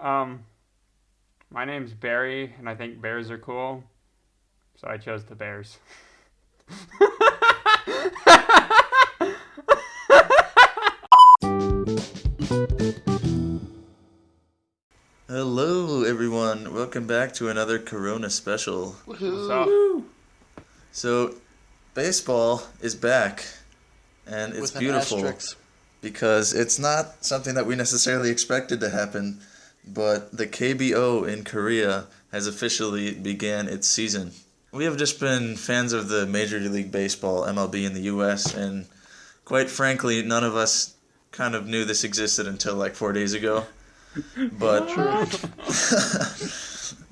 Um, my name's Barry, and I think bears are cool, so I chose the Bears. Hello, everyone. Welcome back to another Corona special. What's up? Woohoo! So, baseball is back, and it's With an beautiful asterisk. because it's not something that we necessarily expected to happen, but the KBO in Korea has officially began its season. We have just been fans of the Major League Baseball, MLB, in the U.S., and quite frankly, none of us kind of knew this existed until like 4 days ago. But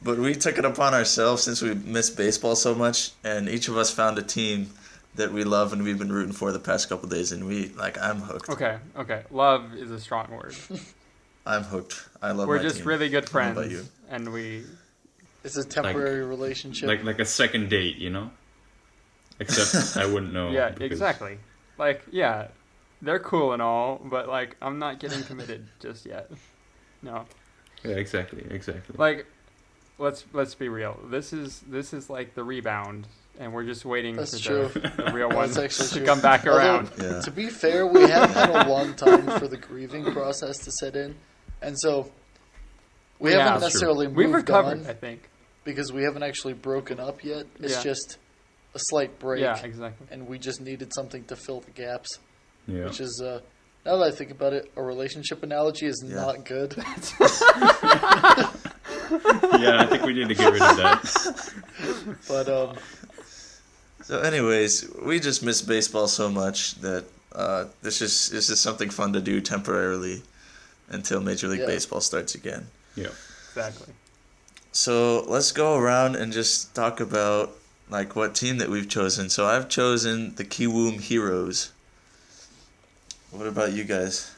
but we took it upon ourselves since we miss baseball so much, and each of us found a team that we love and we've been rooting for the past couple days, and I'm hooked. Okay. Love is a strong word. I'm hooked. I love We're my just team. really good How friends, about you? and we. It's a temporary relationship. Like a second date, you know? Except I wouldn't know. Yeah, because- exactly. Like, yeah, they're cool and all, but like, I'm not getting committed just yet. No. Yeah, exactly. Like, let's be real. This is like the rebound, and we're just waiting That's for true. the real one That's actually to true. come back around. Although, Yeah. to be fair, we have had a long time for the grieving process to set in, and so we Yeah, haven't that's necessarily We've moved recovered, I on think. because we haven't actually broken up yet. It's Yeah. just a slight break, Yeah, exactly. and we just needed something to fill the gaps, Yeah. which is, now that I think about it, a relationship analogy is Yeah. not good. Yeah, I think we need to get rid of that. But, So, anyways, we just miss baseball so much that this is something fun to do temporarily until Major League Yeah. Baseball starts again. Yeah. Exactly. So let's go around and just talk about like what team that we've chosen. So I've chosen the Kiwoom Heroes. What about you guys?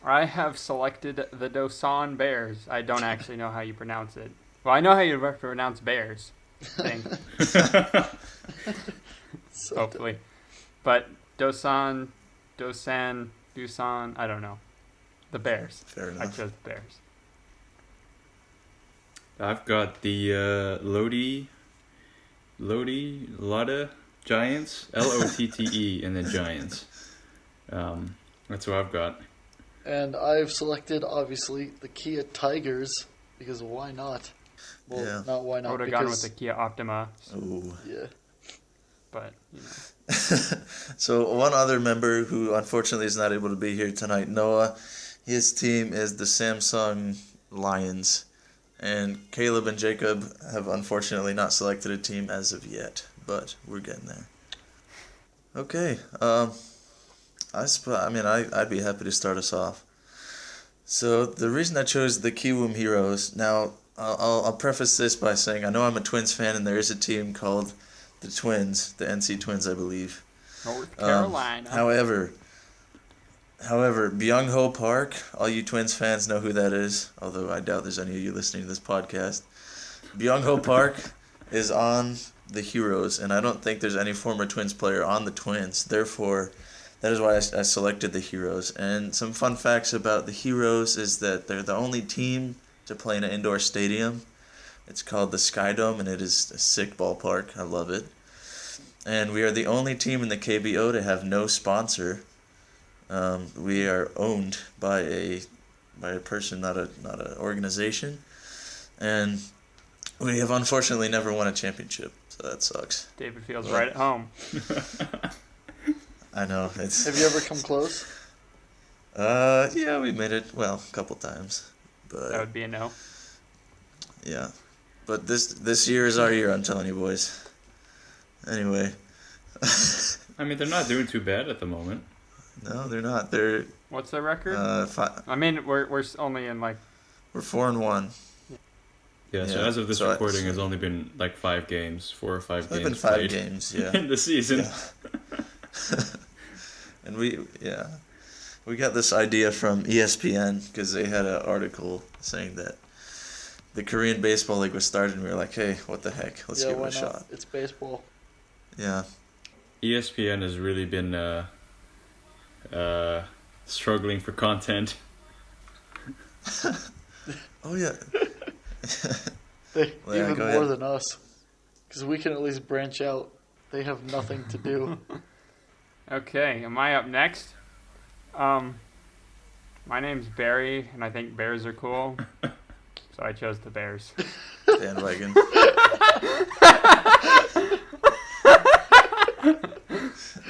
I have selected the Dosan Bears. I don't actually know how you pronounce it. Well, I know how you pronounce bears. I think, so hopefully. But Dosan, Dusan, I don't know. The Bears. Fair I enough. chose the Bears. I've got the Lotta Giants, Lotte, and then Giants. That's what I've got. And I've selected, obviously, the Kia Tigers, because why not? Well, Yeah. not why I not, would have because, gone with the Kia Optima, Ooh. yeah. but, you know. So one other member who unfortunately is not able to be here tonight, Noah, his team is the Samsung Lions. And Caleb and Jacob have unfortunately not selected a team as of yet, but we're getting there. Okay, I'd be happy to start us off. So the reason I chose the Kiwoom Heroes, now I'll preface this by saying I know I'm a Twins fan, and there is a team called the Twins, the NC Twins, I believe. North Carolina. However, Byung-ho Park, all you Twins fans know who that is, although I doubt there's any of you listening to this podcast. Byung-ho Park is on the Heroes, and I don't think there's any former Twins player on the Twins. Therefore, that is why I selected the Heroes. And some fun facts about the Heroes is that they're the only team to play in an indoor stadium. It's called the Sky Dome, and it is a sick ballpark. I love it. And we are the only team in the KBO to have no sponsor. We are owned by a person, not an organization, and we have unfortunately never won a championship, so that sucks. David feels right at home. I know it's. Have you ever come close? Yeah, we made it a couple times, That but would be a no. yeah, but this year is our year. I'm telling you, boys. Anyway, I mean, they're not doing too bad at the moment. no, they're not. They're What's their record? five, I mean, we're only in like we're 4-1. Yeah, so Yeah, as of this so recording, it's only been like 5 games, 4 or 5 It's games been 5 played games, yeah. in the season. Yeah. And we got this idea from ESPN because they had an article saying that the Korean Baseball League was started, and we were like, hey, what the heck? Let's yeah, give it why a not? shot. It's baseball. Yeah. ESPN has really been struggling for content. Oh, yeah. They Well, yeah, even go more ahead. than us, because we can at least branch out. They have nothing to do. Okay, am I up next? My name's Barry, and I think bears are cool, so I chose the Bears. Bandwagon.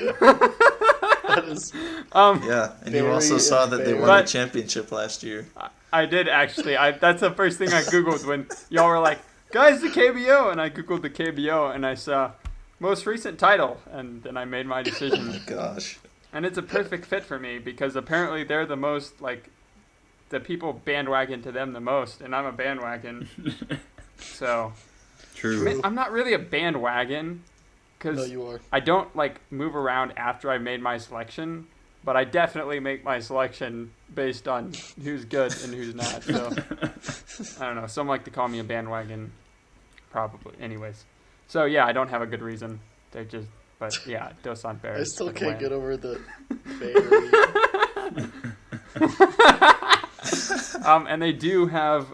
That is Yeah, and you Barry also saw and that they won Barry. the championship last year. I did actually. That's the first thing I googled when y'all were like, "Guys, the KBO," and I googled the KBO and I saw most recent title, and then I made my Oh decision. my gosh. And it's a perfect fit for me because apparently they're the most like the people bandwagon to them the most, and I'm a bandwagon. So True. I'm not really a bandwagon No, because you are. I don't like move around after I made my selection, but I definitely make my selection based on who's good and who's not. So I don't know. Some like to call me a bandwagon, probably. Anyways, so yeah, I don't have a good reason. They're just, but yeah, Dosan Bears. I still for the can't win. get over the Barry. And they do have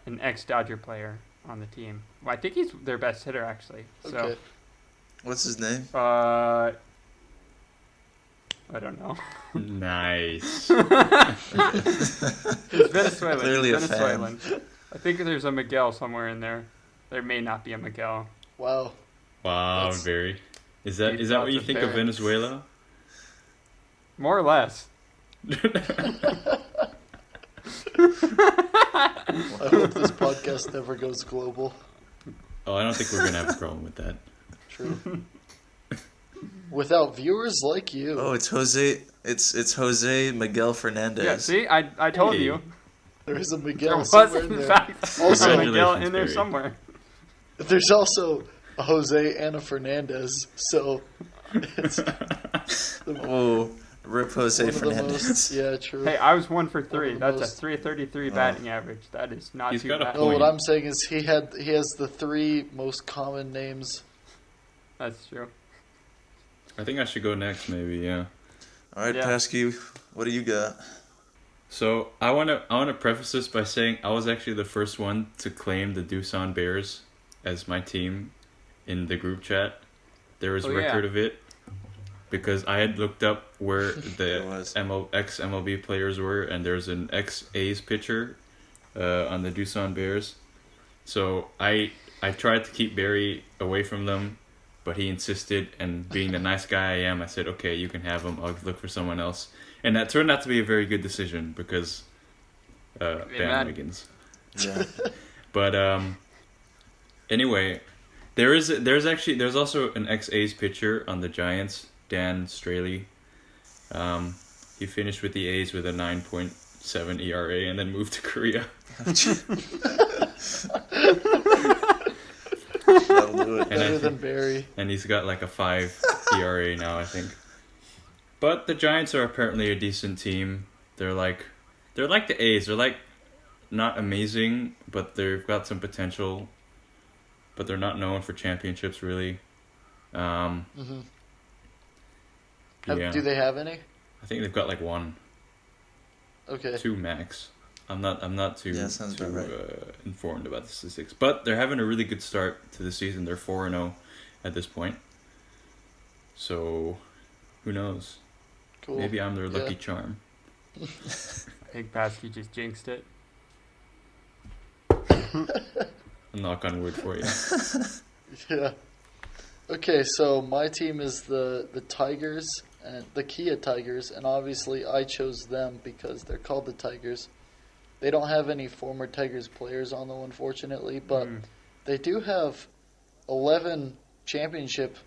an ex-Dodger player on the team. Well, I think he's their best hitter actually. So Okay. What's his name? I don't know. Nice. He's Venezuelan. Clearly He's a fan. Venezuelan. I think there's a Miguel somewhere in there. There may not be a Miguel. Wow. Wow, That's Barry. Is that deep what thoughts you of think of Barry. Venezuela? More or less. I hope this podcast never goes global. Oh, I don't think we're gonna have a problem with that. True. Without viewers like you. Oh, it's Jose. It's Jose Miguel Fernandez. Yeah, see? I told Hey. you. There is a There Miguel was, somewhere in in there. fact, Also- a Miguel in Congratulations, there Barry. somewhere. There's also a Jose and a Fernandez, so it's Oh, rip Jose one of the Fernandez. most. Yeah, true. Hey, I was 1 for 3. the That's most- a 333 Oh. batting average. That is not He's too got a bad. No, what point. I'm saying is he has the 3 most common names. That's true. I think I should go next, maybe. Yeah. All right, Yeah. Pasky, what do you got? So I wanna preface this by saying I was actually the first one to claim the Doosan Bears as my team in the group chat. There was Oh, yeah. record of it because I had looked up where There the was. ex MLB players were, and there's an ex A's pitcher on the Doosan Bears. So I tried to keep Barry away from them, but he insisted, and being the nice guy I am, I said, okay, you can have him. I'll look for someone else. And that turned out to be a very good decision because bandwagons. Yeah. But anyway, there's also an ex-A's pitcher on the Giants, Dan Straley. He finished with the A's with a 9.7 ERA and then moved to Korea. That'll do it. And I Better think- than Barry. And he's got like a 5 ERA now, I think. But the Giants are apparently a decent team. They're like the A's. They're like not amazing, but they've got some potential. But they're not known for championships really. Mm-hmm. Yeah. Do they have any? I think they've got like 1, Okay. 2 max. I'm not too, Yeah, sounds too about right. informed about the statistics, but they're having a really good start to the season. They're 4-0 at this point. So, who knows? Cool. Maybe I'm their lucky Yeah. charm. I think Pasky just jinxed it. I'll knock on wood for you. Yeah. Okay, so my team is the Tigers and the Kia Tigers, and obviously I chose them because they're called the Tigers. They don't have any former Tigers players on them, unfortunately, but they do have 11 championship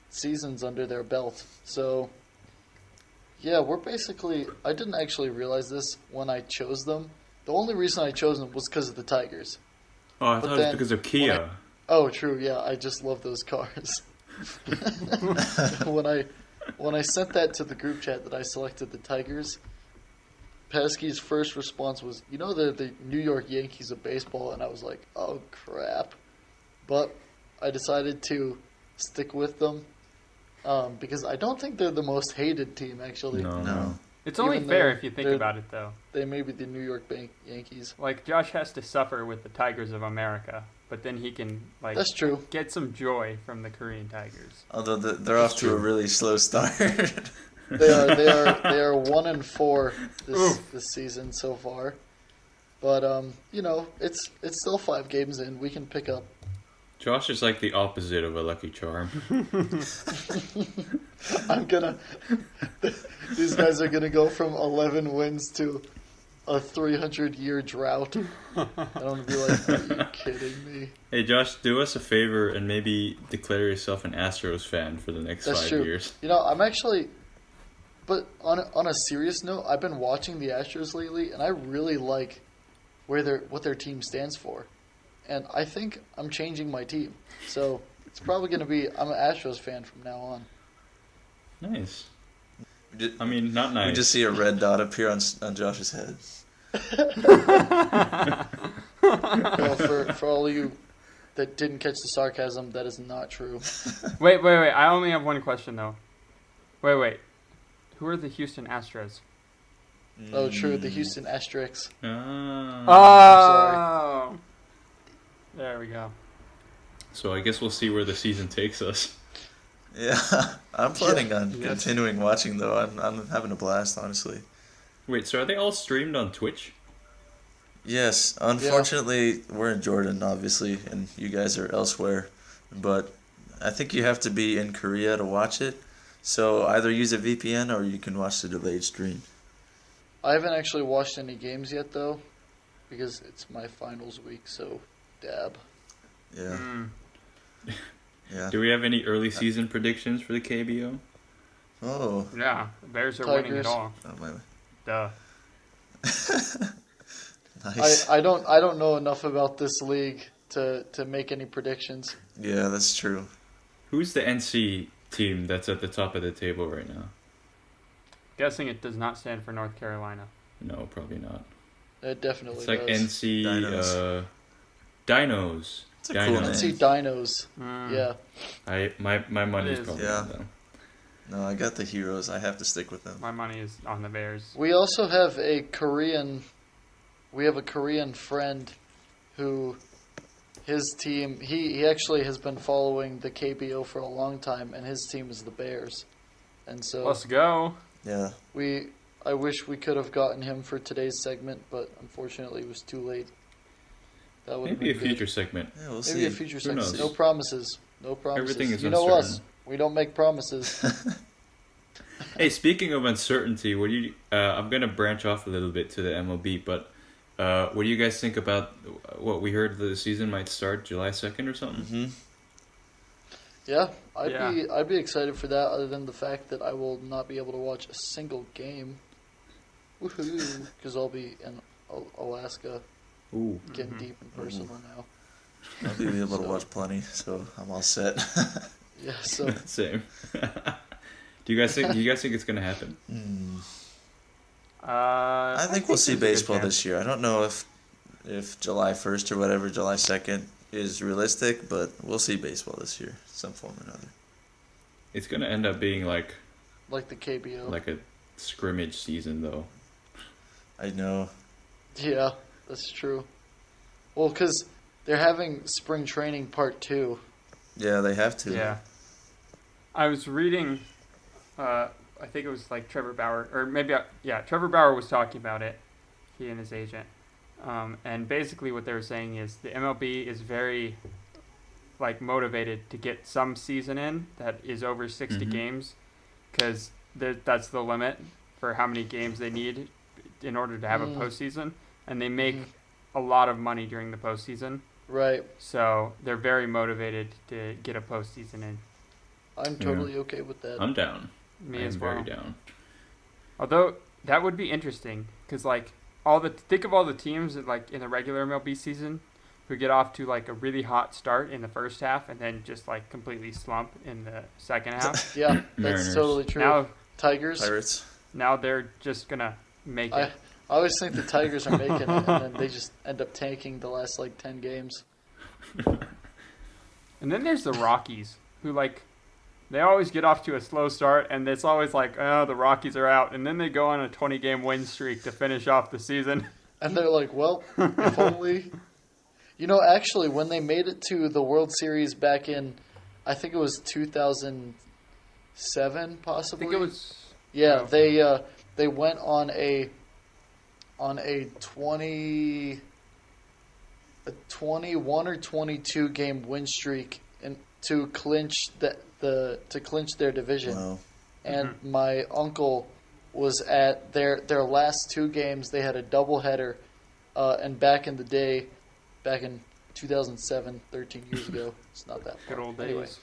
seasons under their belt. So, yeah, we're basically. I didn't actually realize this when I chose them. The only reason I chose them was because of the Tigers. Oh, I But thought it was then because of Kia. Oh, true. Yeah, I just love those cars. when I sent that to the group chat that I selected the Tigers, Pesky's first response was, "You know the New York Yankees of baseball," and I was like, "Oh crap!" But I decided to stick with them because I don't think they're the most hated team. Actually, No. No. It's only Even fair though if you think they're- about it, though. They may be the New York Yankees. Like, Josh has to suffer with the Tigers of America, but then he can, like, That's true. get some joy from the Korean Tigers. Although they're off to a really slow start. They are 1-4 this season so far. But it's still 5 games in. We can pick up. Josh is like the opposite of a Lucky Charm. These guys are gonna go from 11 wins to a 300-year drought. I don't be like, are you kidding me? Hey, Josh, do us a favor and maybe declare yourself an Astros fan for the next That's 5 true. years. I'm actually, but on a serious note, I've been watching the Astros lately, and I really like what their team stands for, and I think I'm changing my team. So it's probably going to be I'm an Astros fan from now on. Nice. Ju- I mean, not nice. We just see a red dot appear on Josh's head. Well, for all of you that didn't catch the sarcasm, that is not true. Wait. I only have one question, though. Wait. Who are the Houston Astros? Oh, true. The Houston Asterix. Ah. Oh! There we go. So I guess we'll see where the season takes us. Yeah, I'm planning on Yes. continuing watching though. I'm having a blast, honestly. Wait, so are they all streamed on Twitch? Yes, unfortunately, we're in Jordan, obviously, and you guys are elsewhere. But I think you have to be in Korea to watch it. So either use a VPN or you can watch the delayed stream. I haven't actually watched any games yet, though, because it's my finals week, so dab. Yeah, yeah. Do we have any early season predictions for the KBO? Oh, Yeah, the Bears are winning it Tigers. all. oh my. Duh. Nice. I don't know enough about this league to make any predictions. Yeah, that's true. Who's the NC team that's at the top of the table right now? Guessing it does not stand for North Carolina. No, probably not. It definitely It's like does. NC Dinos. Dinos. It's a cool Dinos. name. NC Dinos. Mm. Yeah. My money's It is. probably Yeah. on them. No, I got the heroes. I have to stick with them. My money is on the Bears. We also have a Korean friend who his team he actually has been following the KBO for a long time, and his team is the Bears. And so Let's go. Yeah. I wish we could have gotten him for today's segment, but unfortunately it was too late. That would have Maybe a been good. future segment. Yeah, we'll Maybe a see. future Who segment. knows? No promises. No promises. Everything is you know us. uncertain. We don't make promises. Hey, speaking of uncertainty, what do you? I'm gonna branch off a little bit to the MLB, but what do you guys think about what we heard the season might start July 2nd or something? Hmm. Yeah, Yeah. I'd be excited for that. Other than the fact that I will not be able to watch a single game, woohoo! Because I'll be in Alaska, Ooh, getting deep and personal now. I'll be able to So- watch plenty, so I'm all set. Yeah, so same. Do you guys think it's gonna happen? I think we'll see there's a good baseball chance. this year. I don't know if July 1st or whatever, July 2nd is realistic, but we'll see baseball this year, some form or another. It's gonna end up being like the KBO. a scrimmage season, though. I know. Yeah, that's true. Well, because they're having spring training part 2. Yeah, they have to. Yeah. I was reading, I think it was like Trevor Bauer, or maybe, Trevor Bauer was talking about it, he and his agent. And basically what they were saying is the MLB is very, like, motivated to get some season in that is over 60 Mhm. games, because that's the limit for how many games they need in order to have a postseason. And they make a lot of money during the postseason. Right. So they're very motivated to get a postseason in. I'm totally okay with that. I'm down. Me I'm as well. very down. Although that would be interesting, because like think of all the teams that, like, in the regular MLB season who get off to like a really hot start in the first half and then just like completely slump in the second half. Yeah, that's Mariners. totally true. Now Tigers. Pirates. now they're just gonna make I it. always think the Tigers are making it, and then they just end up tanking the last 10 games. And then there's the Rockies, who, like, they always get off to a slow start, and it's always like, oh, the Rockies are out, and then they go on a 20-game win streak to finish off the season. And they're like, well, if only. Actually, when they made it to the World Series back in, I think it was 2007, possibly. I think it was. Yeah, they went on a 21 or 22 game win streak and to clinch to clinch their division. Wow. And my uncle was at their last 2 games. They had a doubleheader, and back in the day, back in 2007, 13 years ago, it's not that far. Good old Anyway, days.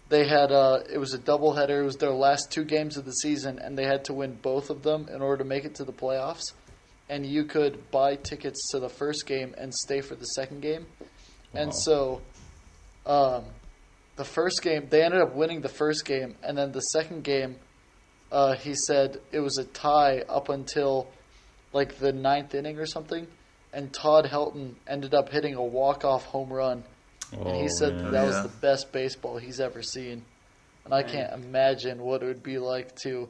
they had it was a doubleheader. It was their last 2 games of the season, and they had to win both of them in order to make it to the playoffs. And you could buy tickets to the first game and stay for the second game. Wow. And so, the first game, they ended up winning the first game, and then the second game, he said it was a tie up until like the 9th inning or something, and Todd Helton ended up hitting a walk-off home run, and he said man. that was Yeah. the best baseball he's ever seen. And I can't imagine what it would be like to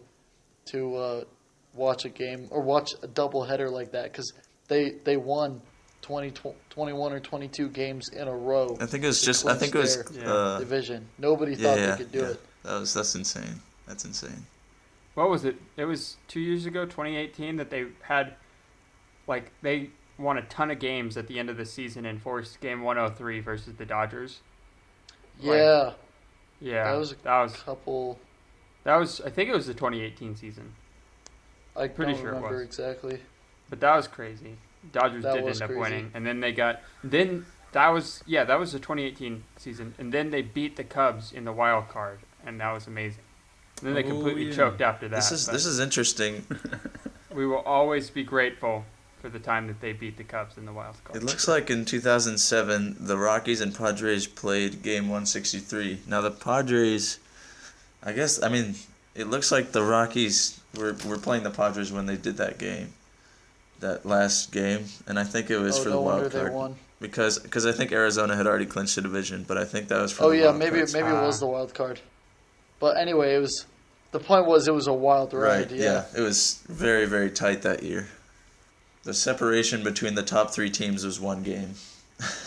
watch a game or watch a doubleheader like that, because they won 21 or 22 games in a row. I think it was to just. I clinch think it was. their division. Nobody thought they could do it. That's insane. That's insane. What was it? It was 2 years ago, 2018, that they had, like, they won a ton of games at the end of the season and forced game 103 versus the Dodgers. Yeah, Yeah, that was a couple. I think it was the 2018 season, I Pretty don't sure it remember was. exactly. but that was crazy. Dodgers That did was end up crazy. winning, and then that was the 2018 season, and then they beat the Cubs in the wild card, and that was amazing. And then they completely choked after that. This is interesting. We will always be grateful for the time that they beat the Cubs in the wild card. It looks like in 2007, the Rockies and Padres played game 163. Now the Padres, it looks like the Rockies were playing the Padres when they did that game, that last game, and I think it was for no the wonder wild they card won. because I think Arizona had already clinched the division, but I think that was for Oh the yeah, wild maybe card. it was the wild card. But anyway, the point was it was a wild ride. Right, yeah. It was very, very tight that year. The separation between the top 3 teams was 1 game.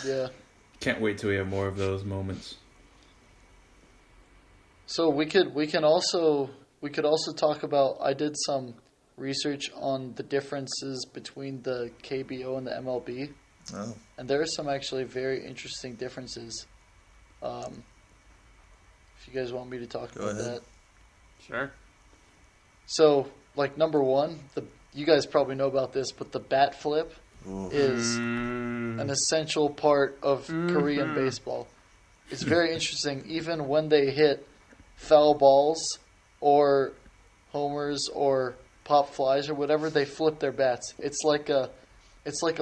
Yeah. Can't wait till we have more of those moments. So we could also talk about. I did some research on the differences between the KBO and the MLB, Oh, and there are some actually very interesting differences. If you guys want me to talk Go about ahead. that. Sure. So, like, number one, you guys probably know about this, but the bat flip ooh. is Mm. an essential part of Korean baseball. It's very interesting. Even when they hit foul balls or homers or pop flies or whatever, they flip their bats. It's like a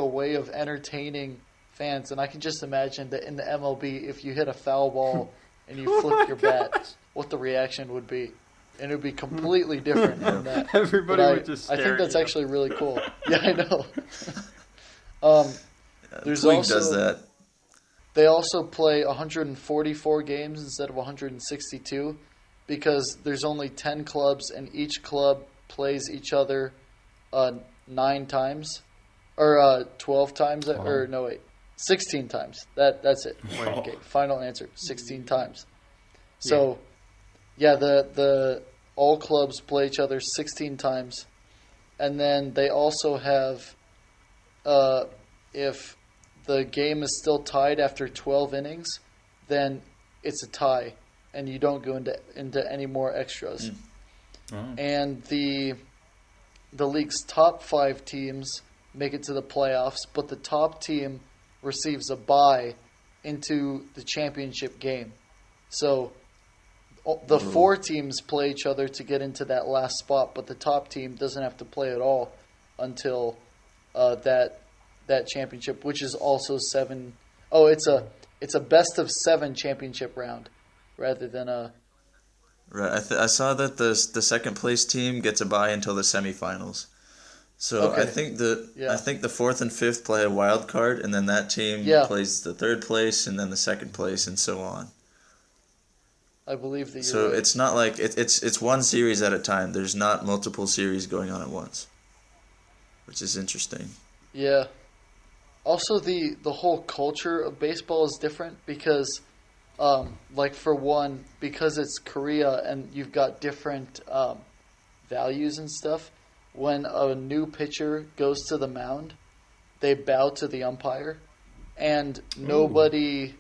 way of entertaining fans. And I can just imagine that in the MLB, if you hit a foul ball and you flip your bat, what the reaction would be. And it would be completely different from that. Everybody But would just I stare think at that's you. actually really coul. Yeah, I know. There's Puig also- does that. They also play 144 games instead of 162 because there's only 10 clubs and each club plays each other 9 times or 12 times or no wait 16 times. That's it. Wait. Okay, final answer 16 times. So yeah, the all clubs play each other 16 times, and then they also have if the game is still tied after 12 innings, then it's a tie, and you don't go into any more extras. Oh. And the league's top 5 teams make it to the playoffs, but the top team receives a bye into the championship game. So the 4 teams play each other to get into that last spot, but the top team doesn't have to play at all until that championship, which is also 7. Oh, it's a best of 7 championship round, rather than a. Right, I saw that the second place team gets a bye until the semifinals. So Okay. I think the 4th and 5th play a wild card, and then that team plays the 3rd place, and then the 2nd place, and so on. I believe that you're So right. it's not like it's one series at a time. There's not multiple series going on at once, which is interesting. Yeah. Also, the whole culture of baseball is different because, like for one, because it's Korea and you've got different values and stuff. When a new pitcher goes to the mound, they bow to the umpire, and nobody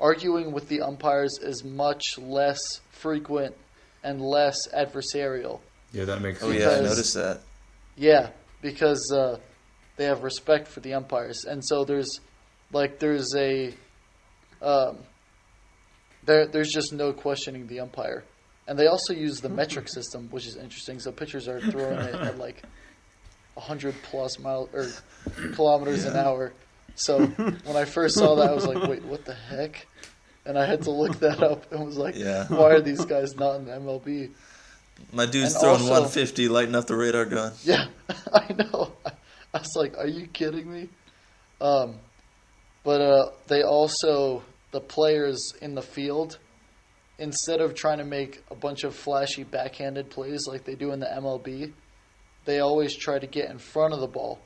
arguing with the umpires is much less frequent and less adversarial. Yeah, that makes Oh sense. yeah, I Because- noticed that. Yeah, because they have respect for the umpires, and so there's a there's just no questioning the umpire, and they also use the metric system, which is interesting. So pitchers are throwing it at like 100+ miles or kilometers an hour. So when I first saw that, I was like, wait, what the heck? And I had to look that up and was like, Yeah. why are these guys not in the MLB? My dude's And throwing also- 150, lighting up the radar gun. Yeah, I know. I was like, are you kidding me? But they also, the players in the field, instead of trying to make a bunch of flashy backhanded plays like they do in the MLB, they always try to get in front of the ball,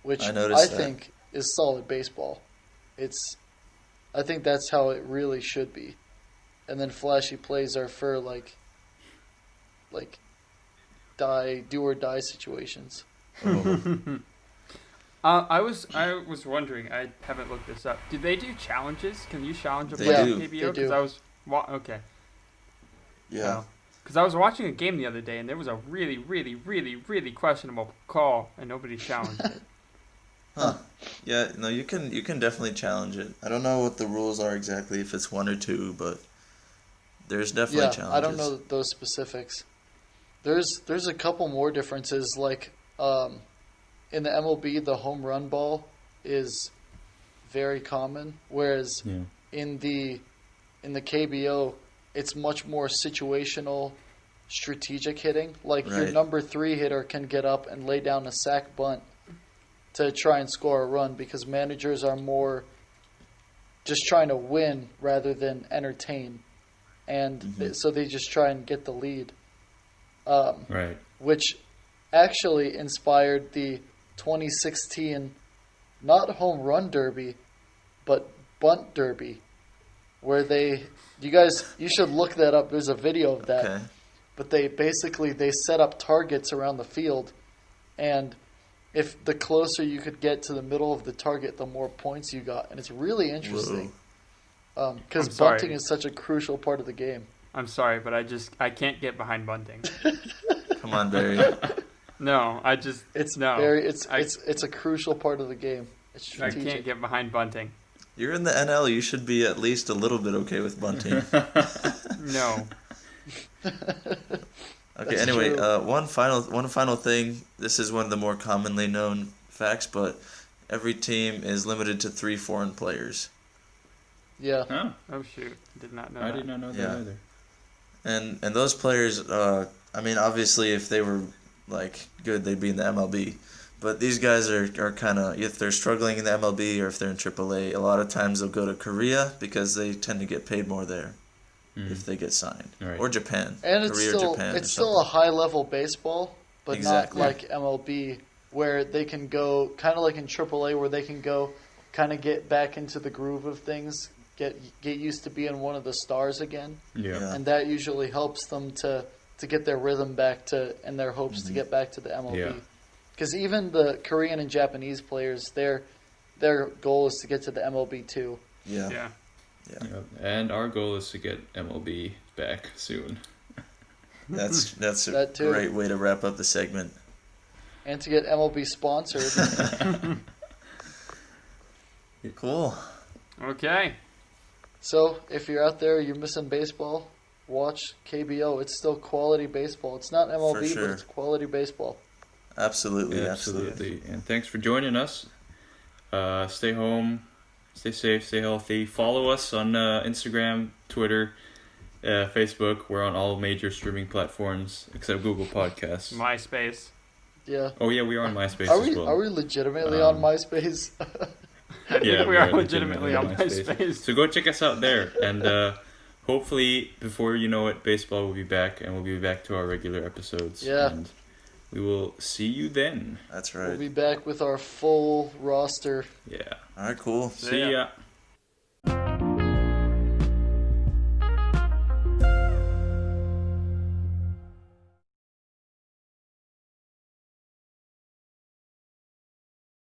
which I I noticed that. think is solid baseball. I think that's how it really should be. And then flashy plays are for like do or die situations. I was wondering. I haven't looked this up. Do they do challenges? Can you challenge a They player do. in KBO? They Because do. I was okay. Yeah. Because I was watching a game the other day, and there was a really, really, really, really questionable call, and nobody challenged it. Huh. Yeah, no, you can definitely challenge it. I don't know what the rules are exactly, if it's one or two, but there's definitely Yeah, challenges. I don't know those specifics. There's a couple more differences. Like in the MLB, the home run ball is very common, whereas Yeah. in the KBO, it's much more situational, strategic hitting. Like your Right. number 3 hitter can get up and lay down a sac bunt to try and score a run because managers are more just trying to win rather than entertain, and so they just try and get the lead. Right. Which actually inspired the 2016 not home run derby, but bunt derby, where you should look that up. There's a video of that. Okay. But they set up targets around the field, and if the closer you could get to the middle of the target, the more points you got, and it's really interesting. Because I'm sorry. bunting is such a crucial part of the game. I'm sorry, but I can't get behind bunting. Come on, Barry. No, It's no. it's a crucial part of the game. It's I strategic. can't get behind bunting. You're in the NL. You should be at least a little bit okay with bunting. No. Okay. That's Anyway, true. one final thing. This is one of the more commonly known facts, but every team is limited to 3 foreign players, Yeah. Oh, Oh shoot! Did not know I that. did not know that Yeah. either. and those players. I mean, obviously, if they were like good, they'd be in the MLB. But these guys are kind of, if they're struggling in the MLB or if they're in AAA, a lot of times they'll go to Korea because they tend to get paid more there if they get signed, Right. or Japan, And it's Korea or still Japan. it's or still a something. high level baseball, but Exactly. not like MLB where they can go kind of like in AAA where they can go kind of get back into the groove of things, get used to being one of the stars again, Yeah. Yeah. and that usually helps them to get their rhythm back to and their hopes to get back to the MLB. Yeah. Because even the Korean and Japanese players, their goal is to get to the MLB too. Yeah. Yeah. Yeah. And our goal is to get MLB back soon. That's a That too. great way to wrap up the segment. And to get MLB sponsored. Cool. Okay. So, if you're out there, you're missing baseball, watch KBO. It's still quality baseball. It's not MLB, For sure. but it's quality baseball. Absolutely. Absolutely. And thanks for joining us. Stay home, stay safe, stay healthy. Follow us on Instagram, Twitter, Facebook. We're on all major streaming platforms except Google Podcasts. MySpace. Yeah. Oh yeah, we are on MySpace Are as we well. are we legitimately on MySpace? I think we are legitimately on MySpace. So go check us out there, and hopefully, before you know it, baseball will be back, and we'll be back to our regular episodes. Yeah. And we will see you then. That's right. We'll be back with our full roster. Yeah. All right, cool. See ya.